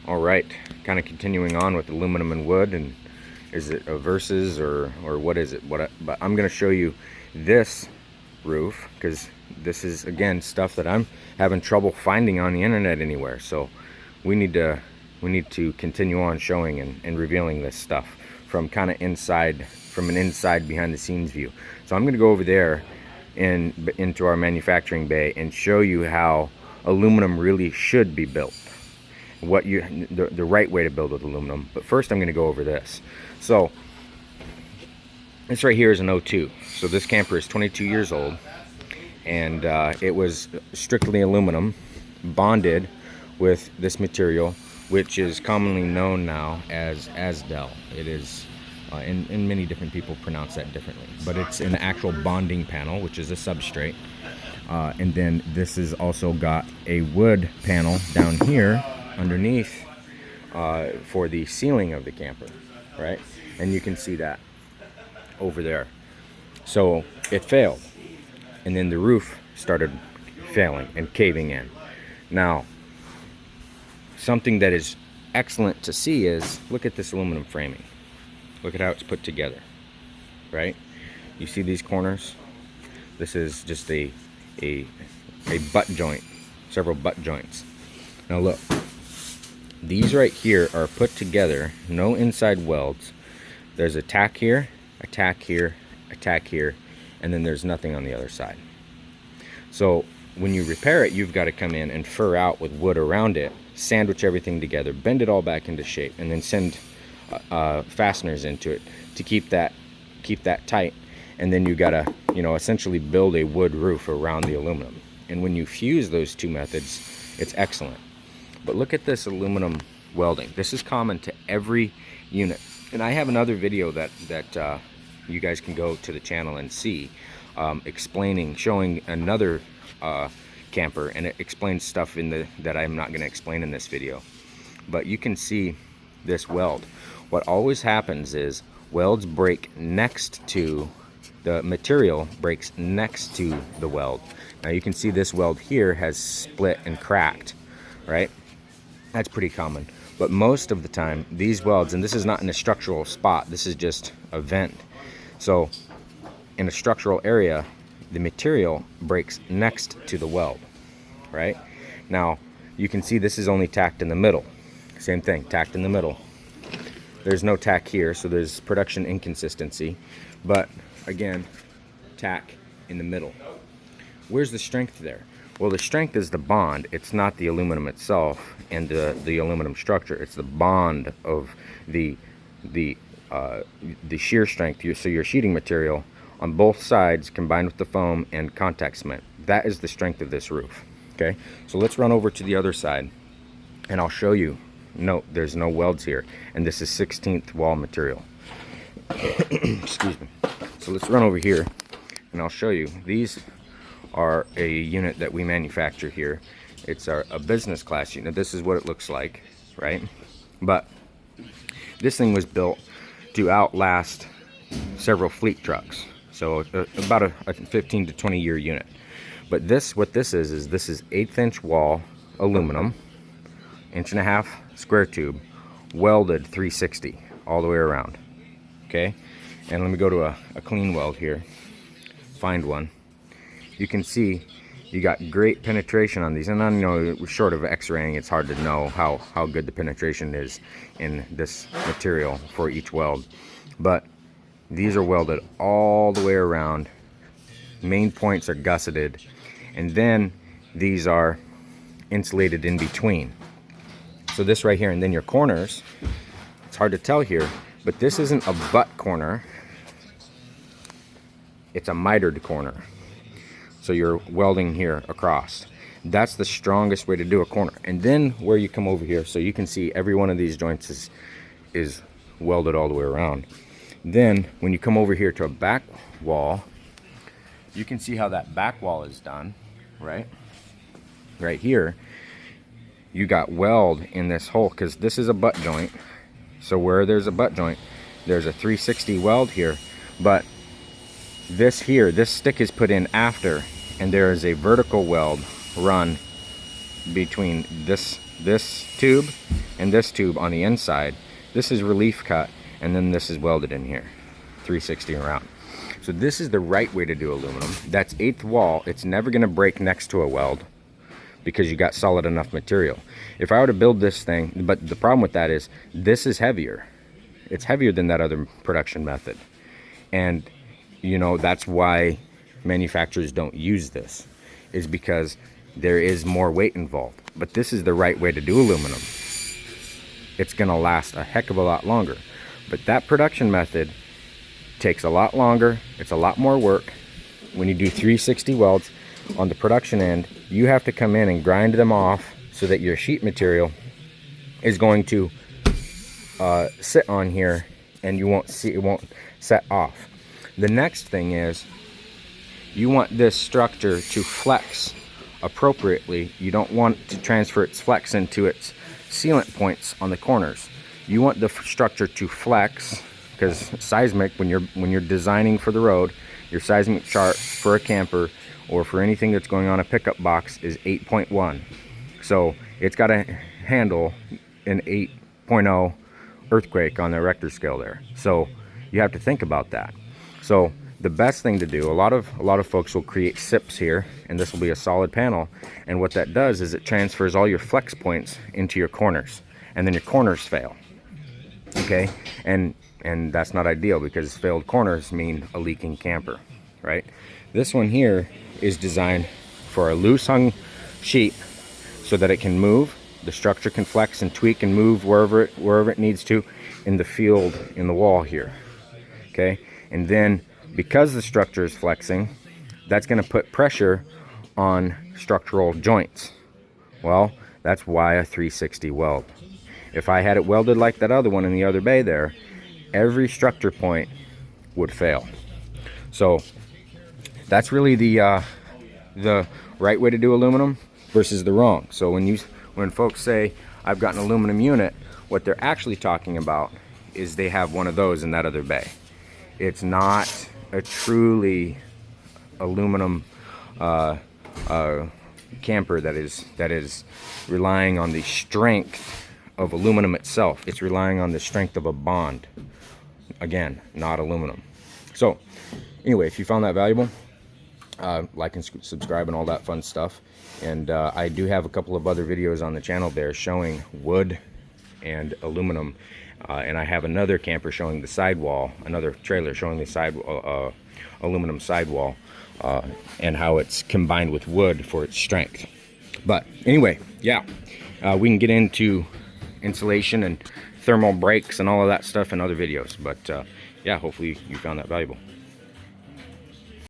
All right, kind of continuing on with aluminum and wood, and is it a versus or what is it? But I'm going to show you this roof because this is again stuff that I'm having trouble finding on the internet anywhere. So we need to continue on showing and revealing this stuff from kind of inside, from an inside behind the scenes view. So I'm going to go over there into our manufacturing bay and show you how aluminum really should be built, what the right way to build with aluminum. But first I'm going to go over this. So this right here is an 02. So this camper is 22 years old, and it was strictly aluminum bonded with this material, which is commonly known now as Asdel. It is and many different people pronounce that differently, but it's an actual bonding panel, which is a substrate. And then this has also got a wood panel down here underneath for the ceiling of the camper, right? And you can see that over there. So it failed, and then the roof started failing and caving in. Now, something that is excellent to see is, look at this aluminum framing. Look at how it's put together, right? You see these corners? This is just a butt joint, several butt joints. Now look, these right here are put together, no inside welds. There's a tack here, a tack here, a tack here, and then there's nothing on the other side. So when you repair it, you've got to come in and fur out with wood around it, sandwich everything together, bend it all back into shape, and then send fasteners into it to keep that tight. And then you gotta, essentially build a wood roof around the aluminum. And when you fuse those two methods, it's excellent. But look at this aluminum welding. This is common to every unit. And I have another video that you guys can go to the channel and see, showing another camper, and it explains stuff that I'm not going to explain in this video. But you can see this weld. What always happens is welds break next to the material, breaks next to the weld. Now you can see this weld here has split and cracked, right? That's pretty common. But most of the time, these welds, and this is not in a structural spot, this is just a vent. So in a structural area, the material breaks next to the weld, right? Now you can see this is only tacked in the middle. Same thing, tacked in the middle. There's no tack here, so there's production inconsistency. But again, tack in the middle. Where's the strength there? Well, the strength is the bond. It's not the aluminum itself and the aluminum structure. It's the bond of the shear strength. So your sheeting material on both sides combined with the foam and contact cement. That is the strength of this roof. Okay, so let's run over to the other side, and I'll show you. No, there's no welds here, and this is 16th wall material. Excuse me. So let's run over here, and I'll show you. These are a unit that we manufacture here. It's a business class unit. This is what it looks like, right? But this thing was built to outlast several fleet trucks. So about a 15 to 20 year unit. But what this is this is 1/8 inch wall aluminum, 1.5 inch square tube, welded 360 all the way around. Okay, and let me go to a clean weld here, find one. You can see you got great penetration on these, and I know short of x-raying it's hard to know how good the penetration is in this material for each weld, but these are welded all the way around. Main points are gusseted, and then these are insulated in between. So this right here, and then your corners, it's hard to tell here, but this isn't a butt corner, it's a mitered corner. So you're welding here across. That's the strongest way to do a corner. And then where you come over here, so you can see every one of these joints is welded all the way around. Then when you come over here to a back wall, you can see how that back wall is done, right? Right here, you got weld in this hole, because this is a butt joint. So where there's a butt joint, there's a 360 weld here. But this here, this stick is put in after, and there is a vertical weld run between this tube and this tube on the inside. This is relief cut, and then this is welded in here, 360 around. So this is the right way to do aluminum. That's 1/8 wall. It's never going to break next to a weld because you got solid enough material. If I were to build this thing, but the problem with that is this is heavier. It's heavier than that other production method. And you know, that's why manufacturers don't use this, is because there is more weight involved. But this is the right way to do aluminum. It's going to last a heck of a lot longer. But that production method takes a lot longer. It's a lot more work. When you do 360 welds on the production end, you have to come in and grind them off so that your sheet material is going to sit on here, and you won't see, it won't set off. The next thing is you want this structure to flex appropriately. You don't want to transfer its flex into its sealant points on the corners. You want the structure to flex, because seismic, when you're designing for the road, your seismic chart for a camper or for anything that's going on a pickup box is 8.1. So it's got to handle an 8.0 earthquake on the Richter scale there. So you have to think about that. So the best thing to do, a lot of folks will create SIPs here, and this will be a solid panel, and what that does is it transfers all your flex points into your corners, and then your corners fail. Okay, and that's not ideal, because failed corners mean a leaking camper, right? This one here is designed for a loose hung sheet so that it can move. The structure can flex and tweak and move wherever it needs to in the field, in the wall here. Okay, and then because the structure is flexing, that's going to put pressure on structural joints. Well, that's why a 360 weld. If I had it welded like that other one in the other bay there, every structure point would fail. So that's really the right way to do aluminum versus the wrong. So when folks say I've got an aluminum unit, what they're actually talking about is they have one of those in that other bay. It's not a truly aluminum camper that is relying on the strength of aluminum itself. It's relying on the strength of a bond. Again, not aluminum. So anyway, if you found that valuable, like and subscribe and all that fun stuff. And I do have a couple of other videos on the channel there showing wood and aluminum. And I have another camper showing the sidewall, another trailer showing the aluminum sidewall, and how it's combined with wood for its strength. But anyway, yeah, we can get into insulation and thermal breaks and all of that stuff in other videos. But yeah, hopefully you found that valuable.